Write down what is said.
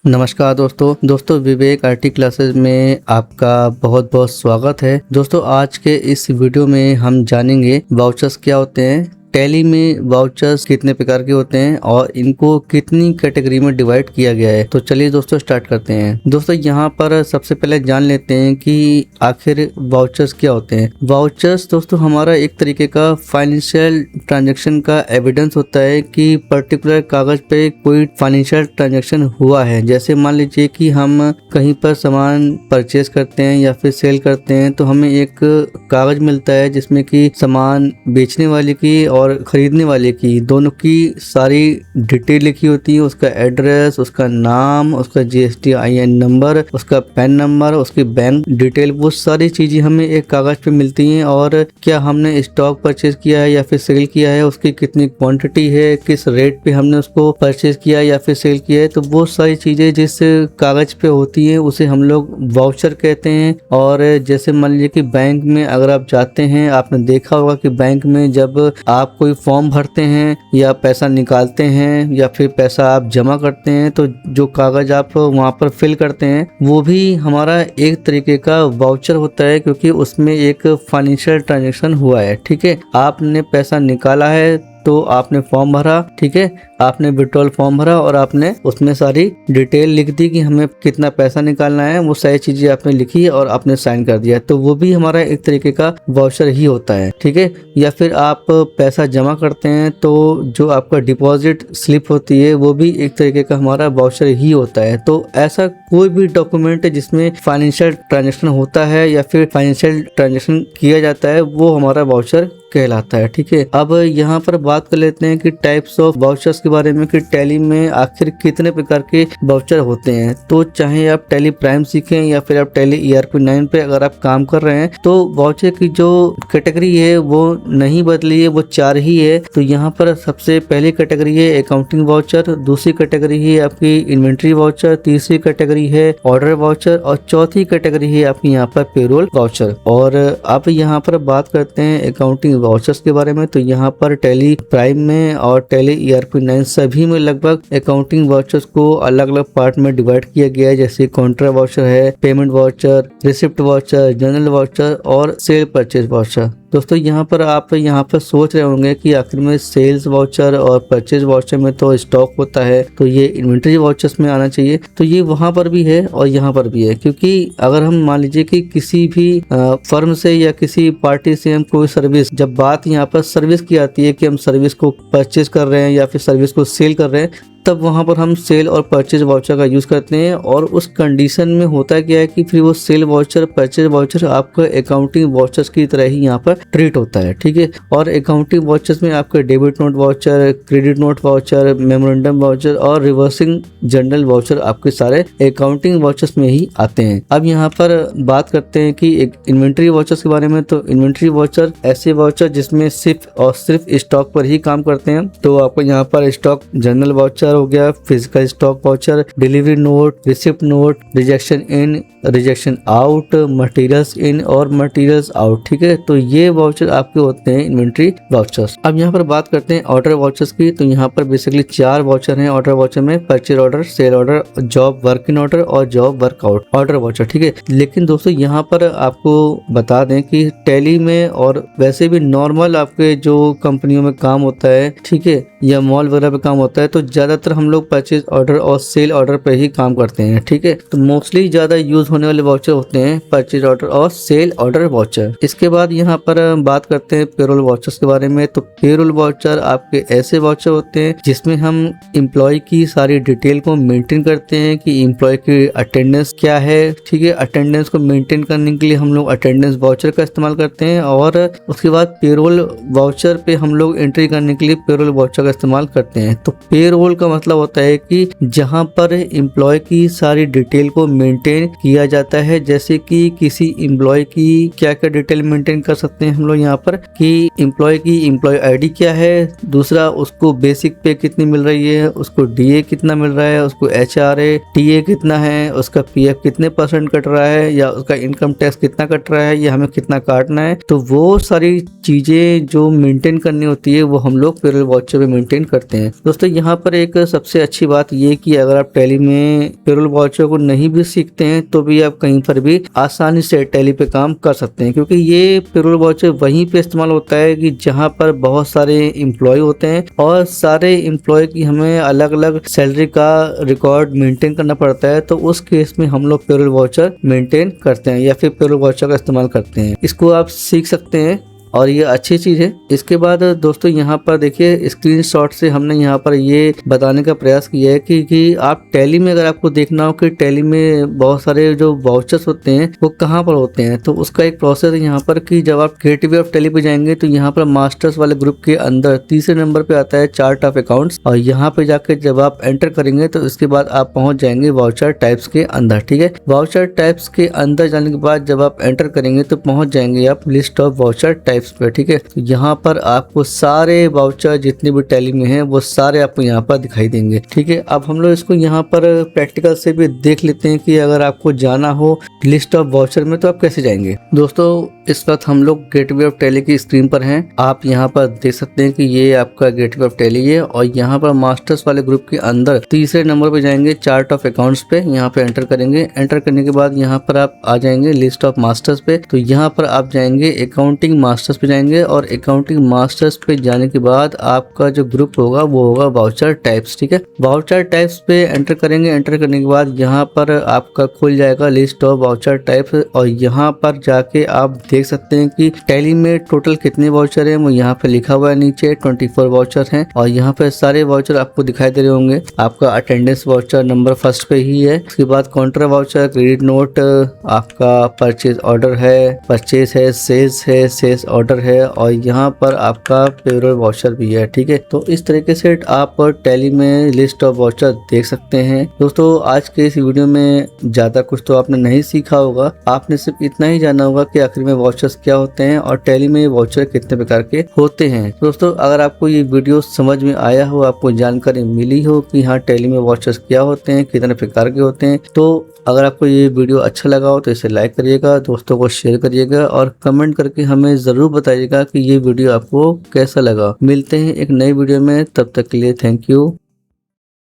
नमस्कार दोस्तों विवेक IT classes में आपका बहुत बहुत स्वागत है। दोस्तों आज के इस वीडियो में हम जानेंगे वाउचर्स क्या होते हैं, टैली में वाउचर्स कितने प्रकार के होते हैं और इनको कितनी कैटेगरी में डिवाइड किया गया है। तो चलिए दोस्तों स्टार्ट करते हैं। दोस्तों यहाँ पर सबसे पहले जान लेते हैं कि आखिर वाउचर्स क्या होते हैं। वाउचर्स दोस्तों हमारा एक तरीके का फाइनेंशियल ट्रांजैक्शन का एविडेंस होता है कि पर्टिकुलर कागज पे कोई फाइनेंशियल ट्रांजैक्शन हुआ है। जैसे मान लीजिए कि हम कहीं पर सामान परचेज करते हैं या फिर सेल करते हैं तो हमें एक कागज मिलता है जिसमें कि सामान बेचने वाले की और खरीदने वाले की दोनों की सारी डिटेल लिखी होती है, उसका एड्रेस, उसका नाम, उसका GSTIN नंबर, उसका पैन नंबर, उसकी बैंक डिटेल, वो सारी चीजें हमें एक कागज पे मिलती हैं। और क्या हमने स्टॉक परचेज किया है या फिर सेल किया है, उसकी कितनी क्वांटिटी है, किस रेट पे हमने उसको परचेज किया या फिर सेल किया है, तो वो सारी चीजें जिस कागज पे होती है उसे हम लोग वाउचर कहते हैं। और जैसे मान लीजिए कि बैंक में अगर आप जाते हैं, आपने देखा होगा कि बैंक में जब आप कोई फॉर्म भरते हैं या पैसा निकालते हैं या फिर पैसा आप जमा करते हैं तो जो कागज आप वहां पर फिल करते हैं वो भी हमारा एक तरीके का वाउचर होता है, क्योंकि उसमें एक फाइनेंशियल ट्रांजैक्शन हुआ है। ठीक है, आपने पैसा निकाला है तो आपने फॉर्म भरा, ठीक है, आपने विड्रॉल फॉर्म भरा और आपने उसमें सारी डिटेल लिख दी कि हमें कितना पैसा निकालना है, वो सारी चीजें आपने लिखी और आपने साइन कर दिया, तो वो भी हमारा एक तरीके का वाउचर ही होता है। ठीक है, या फिर आप पैसा जमा करते हैं तो जो आपका डिपॉजिट स्लिप होती है वो भी एक तरीके का हमारा वाउचर ही होता है। तो ऐसा कोई भी डॉक्यूमेंट जिसमें फाइनेंशियल ट्रांजेक्शन होता है या फिर फाइनेंशियल ट्रांजेक्शन किया जाता है वो हमारा वाउचर कहलाता है। ठीक है, अब यहाँ पर बात कर लेते हैं कि टाइप्स ऑफ वाउचर्स के बारे में कि टैली में आखिर कितने प्रकार के वाउचर होते हैं। तो चाहे आप टैली प्राइम सीखें या फिर आप टैली ERP 9 पे अगर आप काम कर रहे हैं तो वाउचर की जो कैटेगरी है वो नहीं बदली है, वो 4 ही है। तो यहाँ पर सबसे पहली कैटेगरी है अकाउंटिंग वाउचर, दूसरी कैटेगरी है आपकी इन्वेंट्री वाउचर, तीसरी कैटेगरी है ऑर्डर वाउचर और चौथी कैटेगरी है आपकी यहाँ पर पेरोल वाउचर। और आप यहाँ पर बात करते हैं अकाउंटिंग वाउचर्स के बारे में, तो यहाँ पर टैली प्राइम में और टैली ERP 9 सभी में लगभग अकाउंटिंग वाउचर्स को अलग अलग पार्ट में डिवाइड किया गया है। जैसे कॉन्ट्रा वाउचर है, payment voucher, receipt voucher, general voucher और सेल परचेज वाउचर। दोस्तों यहाँ पर आप सोच रहे होंगे कि आखिर में सेल्स वाउचर और परचेज वाउचर में तो स्टॉक होता है, तो ये इन्वेंट्री वाउचर्स में आना चाहिए। तो ये वहां पर भी है और यहाँ पर भी है, क्योंकि अगर हम मान लीजिए कि किसी भी फर्म से या किसी पार्टी से हम कोई सर्विस, जब बात यहाँ पर सर्विस की आती है कि हम सर्विस को परचेज कर रहे हैं या फिर सर्विस को सेल कर रहे हैं, तब वहां पर हम सेल और परचेज वाउचर का यूज करते हैं। और उस कंडीशन में होता क्या है कि फिर वो सेल वाउचर, परचेज वाउचर आपका अकाउंटिंग वाउचर्स की तरह ही यहाँ पर ट्रीट होता है। ठीक है, और अकाउंटिंग वाउचर्स में आपका debit note voucher, credit note voucher, memorandum voucher और रिवर्सिंग जनरल वाउचर आपके सारे अकाउंटिंग वाउचर्स में ही आते हैं। अब यहाँ पर बात करते हैं कि एक इन्वेंट्री वाउचर्स के बारे में। तो इन्वेंट्री वाउचर ऐसे वाउचर जिसमें सिर्फ और सिर्फ स्टॉक पर ही काम करते हैं। तो आपको यहाँ पर स्टॉक जनरल वाउचर हो गया, physical stock voucher, delivery note, receipt note, rejection in, rejection out, materials in और मटेरियल्स आउट। ठीक है, तो ये वाउचर आपके होते हैं इन्वेंट्री वाउचर्स। अब यहाँ पर बात करते हैं ऑर्डर वाउचर्स की। तो यहाँ पर बेसिकली 4 वाउचर हैं ऑर्डर वाउचर में, purchase order, sale order, job work in order और जॉब वर्कआउट ऑर्डर वाउचर। ठीक है, लेकिन दोस्तों यहाँ पर आपको बता दें कि टैली में और वैसे भी नॉर्मल आपके जो कंपनियों में काम होता है, ठीक है, या मॉल वगैरह पे काम होता है, तो ज्यादातर हम लोग परचेज ऑर्डर और सेल ऑर्डर पे ही काम करते हैं। ठीक है, तो मोस्टली ज्यादा यूज होने वाले वाउचर होते हैं परचेज ऑर्डर और सेल ऑर्डर वाउचर। इसके बाद यहाँ पर बात करते हैं पेरोल वाउचर्स के बारे में। तो पेरोल वाउचर आपके ऐसे वाउचर होते हैं जिसमें हम एम्प्लॉय की सारी डिटेल को मेंटेन करते हैं कि एम्प्लॉय की अटेंडेंस क्या है। ठीक है, अटेंडेंस को मेंटेन करने के लिए हम लोग अटेंडेंस वाउचर का इस्तेमाल करते हैं और उसके बाद पेरोल वाउचर पे हम लोग एंट्री करने के लिए पेरोल वाउचर का इस्तेमाल करते हैं। तो पेरोल का मतलब होता है कि जहां पर एम्प्लॉय की सारी डिटेल को मेंटेन किया जाता है। जैसे कि किसी एम्प्लॉय की क्या क्या डिटेल मेंटेन कर सकते हैं हम लोग यहाँ पर कि एम्प्लॉय की एम्प्लॉय ID क्या है, दूसरा उसको बेसिक पे कितनी मिल रही है, उसको DA कितना मिल रहा है, उसको HRA TA कितना है, उसका PF कितने % कट रहा है या उसका इनकम टैक्स कितना कट रहा है या हमें कितना काटना है। तो वो सारी चीजें जो मेंटेन करनी होती है वो हम लोग पेरोल वाउचर पे मेंटेन करते हैं। दोस्तों यहाँ पर एक एक सबसे अच्छी बात ये कि अगर आप टैली में पेरोल वाउचर को नहीं भी सीखते हैं तो भी आप कहीं पर भी आसानी से टैली पे काम कर सकते हैं, क्योंकि ये पेरोल वाउचर वहीं पे इस्तेमाल होता है कि जहां पर बहुत सारे एम्प्लॉय होते हैं और सारे एम्प्लॉय की हमें अलग अलग सैलरी का रिकॉर्ड मेंटेन करना पड़ता है। तो उस केस में हम लोग पेरोल वाउचर मेंटेन करते हैं या फिर पेरोल वाउचर का इस्तेमाल करते हैं। इसको आप सीख सकते हैं और ये अच्छी चीज है। इसके बाद दोस्तों यहाँ पर देखिए स्क्रीनशॉट से हमने यहाँ पर ये बताने का प्रयास किया है कि आप टैली में अगर आपको देखना हो कि टैली में बहुत सारे जो वाउचर्स होते हैं वो कहाँ पर होते हैं, तो उसका एक प्रोसेस है यहाँ पर कि जब आप गेटवे ऑफ टैली पे जाएंगे तो यहाँ पर मास्टर्स वाले ग्रुप के अंदर तीसरे नंबर पे आता है चार्ट ऑफ अकाउंट्स, और यहाँ पे जाके जब आप एंटर करेंगे तो इसके बाद आप पहुंच जाएंगे वाउचर टाइप्स के अंदर। ठीक है, वाउचर टाइप्स के अंदर जाने के बाद जब आप एंटर करेंगे तो पहुंच जाएंगे आप लिस्ट ऑफ वाउचर टाइप्स पे। ठीक है, तो यहाँ पर आपको सारे वाउचर जितने भी टैली में हैं वो सारे आपको यहाँ पर दिखाई देंगे। ठीक है, अब हम लोग इसको यहाँ पर प्रैक्टिकल से भी देख लेते हैं कि अगर आपको जाना हो लिस्ट ऑफ वाउचर में तो आप कैसे जाएंगे। दोस्तों इस वक्त हम लोग गेटवे ऑफ टैली की स्क्रीन पर हैं। आप यहाँ पर देख सकते हैं कि ये आपका गेटवे ऑफ टैली है और यहाँ पर मास्टर्स वाले ग्रुप के अंदर तीसरे नंबर पे जाएंगे चार्ट ऑफ अकाउंट्स पे, यहाँ पे एंटर करेंगे। एंटर करने के बाद यहाँ पर आप आ जाएंगे लिस्ट ऑफ मास्टर्स पे, तो यहाँ पर आप जाएंगे अकाउंटिंग मास्टर्स पे जाएंगे और अकाउंटिंग मास्टर्स पे जाने के बाद आपका जो ग्रुप होगा वो होगा वाउचर टाइप्स। ठीक है, वाउचर टाइप्स पे एंटर करेंगे। एंटर करने के बाद यहाँ पर आपका खुल जाएगा लिस्ट ऑफ वाउचर टाइप्स और यहाँ पर जाके आप देख सकते हैं कि टैली में टोटल कितने वाउचर हैं वो यहाँ पे लिखा हुआ है नीचे 24 वाउचर हैं और यहाँ पे सारे वाउचर आपको दिखाई दे रहे होंगे। आपका अटेंडेंस वाउचर नंबर फर्स्ट पे ही है, उसके बाद काउंटर वाउचर, क्रेडिट नोट, आपका परचेज ऑर्डर है, परचेज है, सेल्स ऑर्डर है और यहाँ पर आपका पेरोल वाउचर भी है। ठीक है, तो इस तरीके से आप टैली में लिस्ट ऑफ वाउचर देख सकते हैं। दोस्तों आज के इस वीडियो में ज्यादा कुछ तो आपने नहीं सीखा होगा, आपने सिर्फ इतना ही जाना होगा कि आखिर में वाउचर्स क्या होते हैं और टैली में वाउचर कितने प्रकार के होते हैं। दोस्तों अगर आपको ये वीडियो समझ में आया हो, आपको जानकारी मिली हो कि हाँ टैली में वाउचर्स क्या होते हैं, कितने प्रकार के होते हैं, तो अगर आपको ये वीडियो अच्छा लगा हो तो इसे लाइक करिएगा, दोस्तों को शेयर करिएगा और कमेंट करके हमें जरूर बताइएगा कि ये वीडियो आपको कैसा लगा। मिलते हैं एक नई वीडियो में, तब तक के लिए थैंक यू।